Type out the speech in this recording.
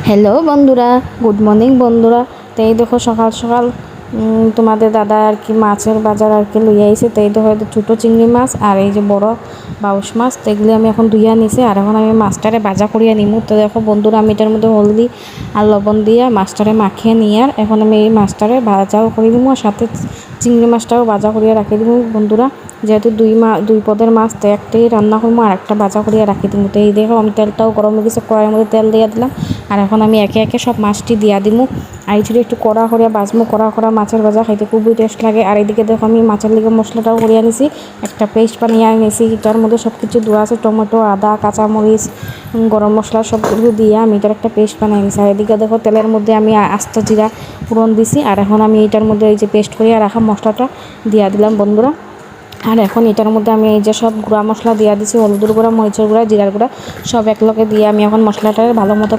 Hello বন্ধুরা, good morning বন্ধুরা। তো এই দেখো সকাল সকাল তোমাদের দাদা আর কি মাছের বাজার আর কি লইয়া আইছে। তো এই দেখো ছোটো চিংড়ি মাছ আর এই যে বড় বাউশ মাছ, তো এগুলি আমি এখন ধুইয়া নিছি আর এখন আমি মাছটারে ভাজা করিয়া নিমু। তো দেখো বন্ধুরা, আমি এটার মধ্যে হলদি আর লবণ দিয়া মাছটারে মাখিয়ে নিয়ে আর এখন আমি এই মাছটারে ভাজাও করে দিব আর সাথে চিংড়ি মাছটাও ভাজা করিয়া রাখি দিব বন্ধুরা। যেহেতু দুই পদের মাছ, তো একটাই রান্না করবো আর একটা ভাজা করিয়া রাখি দিব। তো এই দেখো আমি তেলটাও গরম হয়ে গেছে, কড়াইয়ের মধ্যে তেল দিয়ে দিলাম আর এখন আমি একে একে সব মাছটি দিয়া দিমু। আর এই একটু কড়া করিয়া বাজমু, কড়া মাছের ভাজা খাইতে খুবই টেস্ট লাগে। আর এইদিকে দেখো আমি মাছের লিগে মশলাটাও করিয়া নিছি, একটা পেস্ট বানিয়ে নিছি। এটার মধ্যে সব কিছু দেওয়া আছে, টমেটো, আদা, কাঁচামরিচ, গরম মশলা সবগুলো দিয়ে আমি এটার একটা পেস্ট বানিয়ে নিছি। আর এদিকে দেখো তেলের মধ্যে আমি আস্ত জিরা ফোড়ন দিছি আর এখন আমি এটার মধ্যে এই যে পেস্ট করিয়া রাখা মশলাটা দিয়া দিলাম বন্ধুরা। আর এখন এটার মধ্যে আমি এই যে সব গুঁড়া মশলা দিয়া দিছি, হলুদের গুঁড়া, মরিচের গুঁড়া, জিরার গুঁড়া সব একলগে দিয়ে আমি এখন মশলাটা ভালো মতো